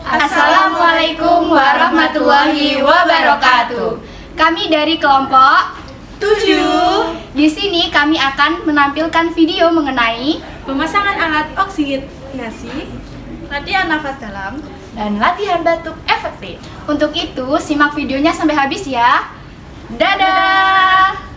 Assalamualaikum warahmatullahi wabarakatuh. Kami dari kelompok 7. Di sini kami akan menampilkan video mengenai Pemasangan alat oksigenasi, latihan nafas dalam, dan latihan batuk efektif. Untuk itu, simak videonya sampai habis ya. Dadah!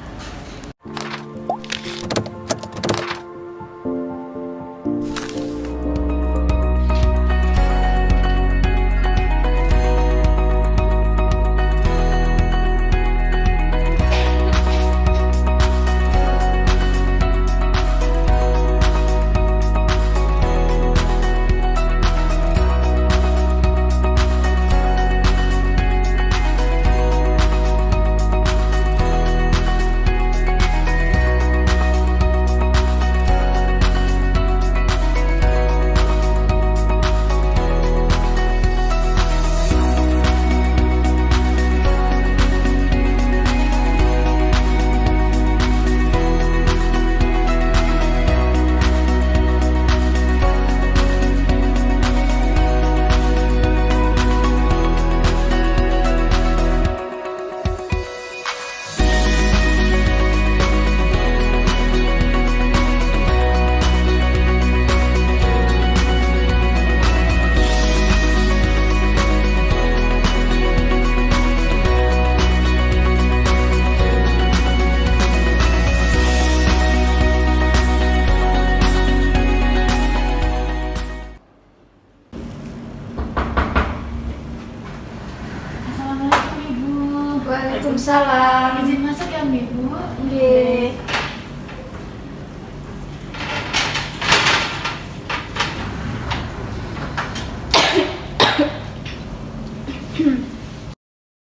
Waalaikumsalam. Izin masuk ya, Ibu? Nggih.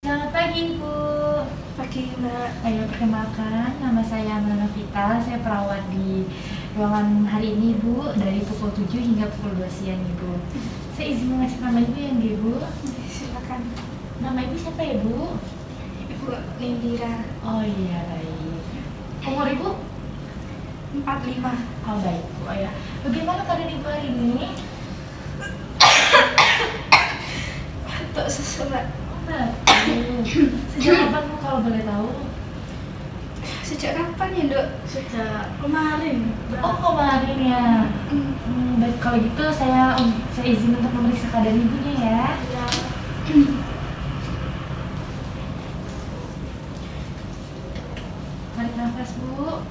Selamat pagi, Ibu. Pagi, Mbak. Ayo, perkenalkan, nama saya Nana Vita. Saya perawat di ruangan hari ini, Bu, dari pukul 7 hingga pukul 2 siang, Ibu. Saya izin mengecek nama Ibu yang Ibu. Silakan. Nama Ibu siapa ya, Bu? Ibu Nindira, Oh iya, baik. Umur Ibu? 45. Oh baik, Bu. Oh, ya. Bagaimana keadaan Ibu hari ini? Batuk sesulak. Sejak kapan, Bu, kalau boleh tahu? Sejak kapan ya, Dok? Sejak kemarin. Oh, kemarin ya. Baik, kalau gitu saya izin untuk memeriksa keadaan ibunya ya. Tarik nafas, Bu.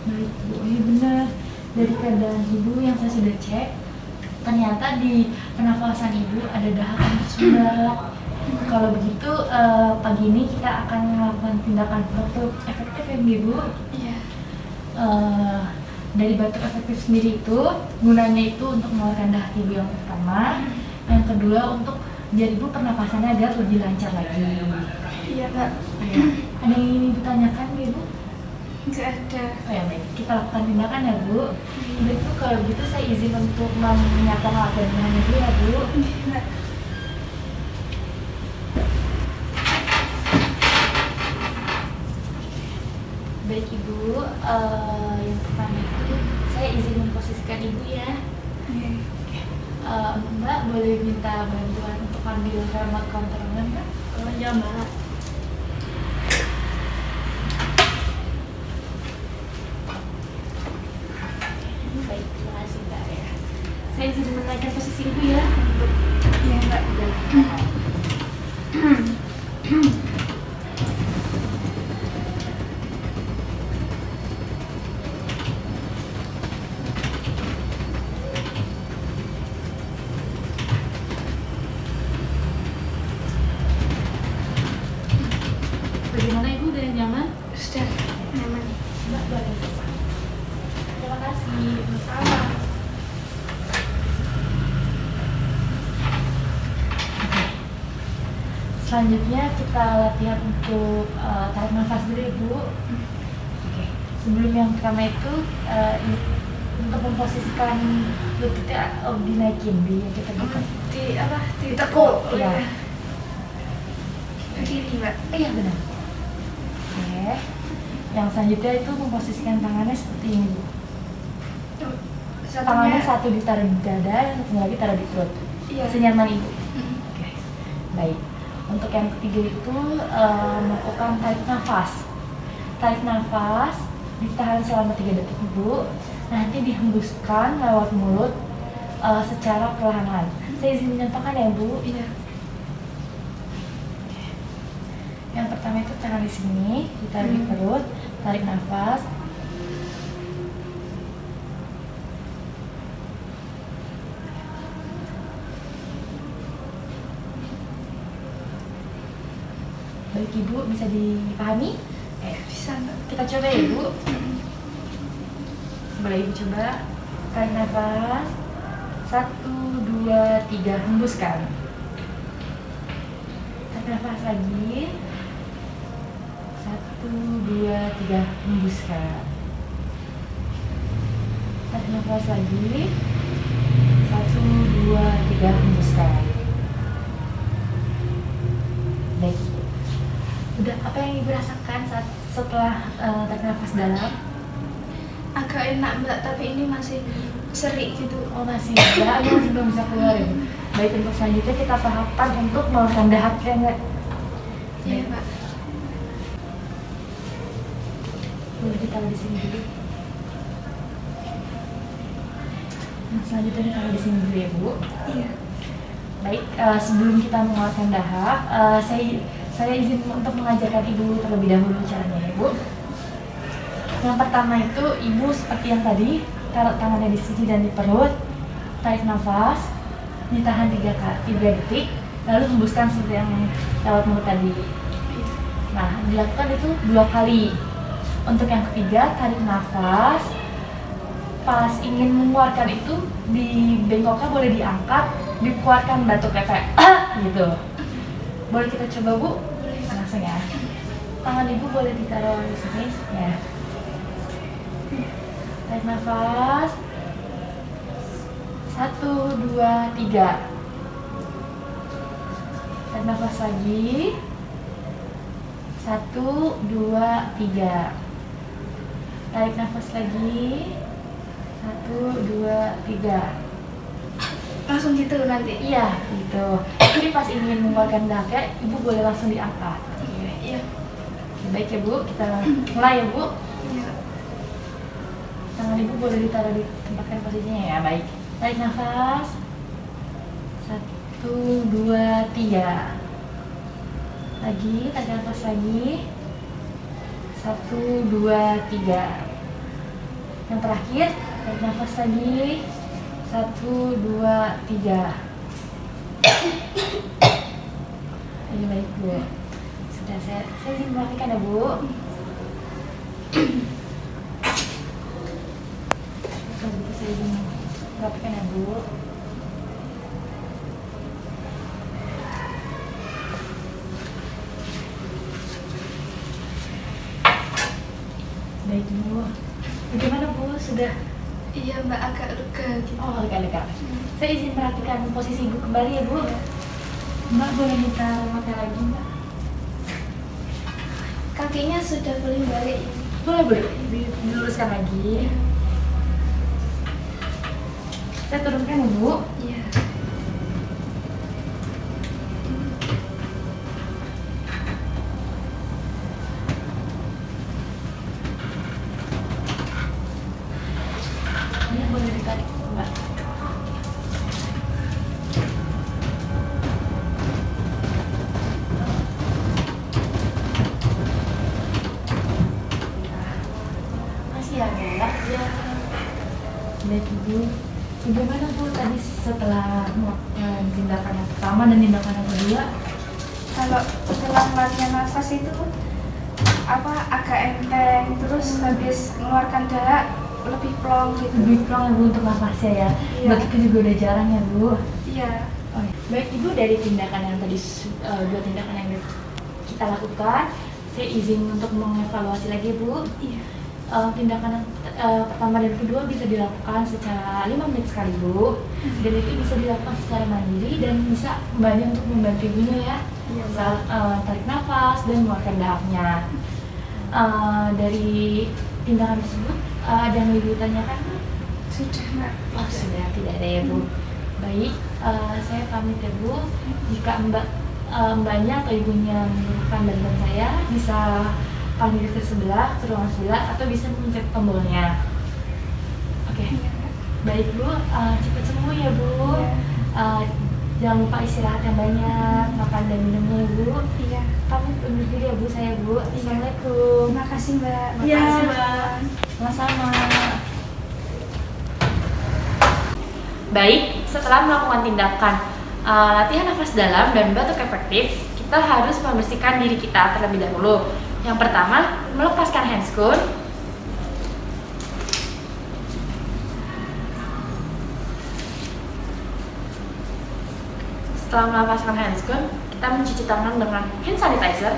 Baik, Bu, ini benar. Dari keadaan ibu yang saya sudah cek, ternyata di pernafasan ibu ada dahakan tersumbat. Kalau begitu, pagi ini kita akan melakukan tindakan batuk efektif ya, Ibu. Iya. Dari batuk efektif sendiri itu, gunanya itu untuk mengeluarkan dahak ibu yang pertama, yang kedua untuk biar ibu pernapasannya agar lebih lancar lagi. Iya, Mbak. Ada yang ingin Ibu tanyakan, Ibu? Nggak ada. Oh ya, baik, kita lakukan tindakan ya, Bu. Baik, Bu, kalau gitu saya izin untuk menyiapkan alat dan bahannya dulu ya, Bu. Iya, Mbak. Baik, Ibu, yang pertama itu saya izin memposisikan Ibu ya. Iya. Mbak, boleh minta bantuan untuk ambil remote controlnya, Mbak? Oh, ya, Mbak. Baik, terima kasih, Mbak ya. Saya izin menaikkan posisi Ibu ya. Iya, Mbak. Bagaimana Ibu, udah nyaman? Sudah nyaman. Mbak, boleh. Terima kasih. Sama. Selanjutnya kita latihan untuk tarik nafas dulu ya, Bu. Oke. Sebelum yang pertama itu untuk memposisikan lututnya dinaikin, di kita buka. Di apa? Di tekuk. Iya. ke kiri mbak. Iya benar. Oke. Yang selanjutnya itu memposisikan tangannya seperti ini Bu. Tangannya satu ditaruh di dada, yang satu lagi taruh di perut. Iya. Senyaman Ibu. Mm. Oke. Baik. Untuk yang ketiga itu melakukan tarik nafas. Tarik nafas, ditahan selama 3 detik Ibu. Nanti dihembuskan lewat mulut secara perlahan. Saya izin mencontohkan ya Bu. Iya. Yang pertama itu tangan di sini, ditarik di perut, tarik nafas. Baik Ibu, bisa dipahami? Bisa mbak. Kita coba ya Ibu. Boleh Ibu coba. Tarik nafas. 1, 2, 3, hembuskan. Tarik nafas lagi. 1, 2, 3, hembuskan. Tarik nafas lagi. 1, 2, 3, hembuskan. Baik. Udah, apa yang Ibu rasakan setelah tarik nafas dalam? Agak enak mbak, tapi ini masih seri gitu. Oh masih ada, ini masih belum bisa keluar ya. Baik, untuk selanjutnya kita tahapan untuk mengeluarkan dahak ya enggak? Iya mbak. Boleh ditaruh di sini dulu. Nah, selanjutnya ditaruh di sini dulu ya Bu. Iya. Baik, sebelum kita mengeluarkan dahak, saya izin untuk mengajarkan Ibu terlebih dahulu caranya ya Bu. Yang pertama itu Ibu seperti yang tadi, taruh tangannya di sini dan di perut, tarik nafas, ditahan 3 detik, lalu hembuskan seperti yang lewat mulut tadi. Nah, dilakukan itu 2 kali. Untuk yang ketiga, tarik nafas, pas ingin mengeluarkan itu, di bengkoknya boleh diangkat, dikeluarkan batuk kayak gitu. Boleh kita coba Bu? Langsung ya. Tangan Ibu boleh ditaruh di sini ya. Tarik nafas. 1, 2, 3. Tarik nafas lagi. 1, 2, 3. Tarik nafas lagi. 1, 2, 3. Langsung gitu nanti. Iya, gitu. Jadi pas ingin mengeluarkan dahaknya, Ibu boleh langsung diangkat. Iya. Baik ya Bu, kita mulai ya Bu. Iya. Tangan Ibu boleh ditaruh di tempatkan posisinya ya. Baik. Tarik nafas. 1, 2, 3. Lagi, tarik nafas lagi. 1, 2, 3. Yang terakhir, tarik nafas lagi. 1, 2, 3. Ini baik Bu. Sudah saya izin melakukan ya Bu. Kalau gitu saya izin melakukan ya Bu. Baik Bu. Bagaimana Bu? Sudah? Iya mbak, agak lega gitu. Oh, lega-lega. Saya izin perhatikan posisi Ibu kembali ya Bu. Mbak boleh minta makan lagi Mbak? Kakinya sudah boleh balik. Boleh, boleh. Diluruskan lagi. Saya turunkan ya Bu. Iya. Ini boleh ditarik Mbak. Masih ya Mbak? Ya. Baik Ibu. Bagaimana Bu tadi setelah melakukan tindakan yang pertama dan tindakan yang kedua? Kalau setelah latihan nafas itu agak enteng, terus habis mengeluarkan dahak lebih plong gitu. Lebih plong ya Bu untuk nafasnya ya. Iya. Berarti itu juga udah jarang ya Bu. Iya. Oh, ya. Baik Ibu, dari tindakan yang tadi 2 tindakan yang kita lakukan, saya izin untuk mengevaluasi lagi Bu. Iya. tindakan pertama dan kedua bisa dilakukan secara 5 menit sekali Bu, dan itu bisa dilakukan secara mandiri dan bisa Mbaknya untuk membantu ibunya ya, misal tarik nafas dan mengeluarkan dahaknya. Dari tindakan tersebut ada yang ibu tanyakan? Sudah Mbak. Oh sudah, tidak ada ya Bu. Baik, saya pamit ya Bu. Jika mbaknya atau ibunya membutuhkan bantuan saya, bisa panggil ke sebelah, ke ruangan sebelah, atau bisa mencet tombolnya. Oke, baik Bu, cepat sembuh ya Bu. Jangan lupa istirahat yang banyak, makan dan minumnya ya Bu. Iya. Pamit undur diri ya Bu, saya Bu. Assalamualaikum. Terima kasih Mbak. Terima kasih Mbak. Sama-sama. Baik, setelah melakukan tindakan latihan nafas dalam dan batuk efektif, kita harus membersihkan diri kita terlebih dahulu. Yang pertama, melepaskan handscoon. Setelah melepaskan handscoon, kita mencuci tangan dengan hand sanitizer.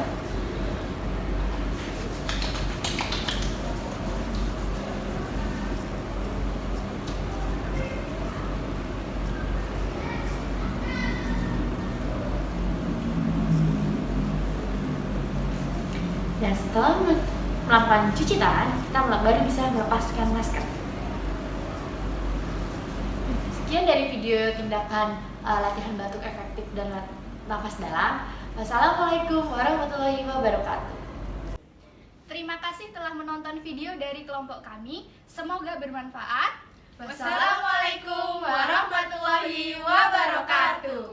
Dan setelah melakukan cuci tangan, kita baru bisa melepaskan masker. Sekian dari video tindakan latihan batuk efektif dan nafas dalam. Wassalamualaikum warahmatullahi wabarakatuh. Terima kasih telah menonton video dari kelompok kami. Semoga bermanfaat. Wassalamualaikum warahmatullahi wabarakatuh.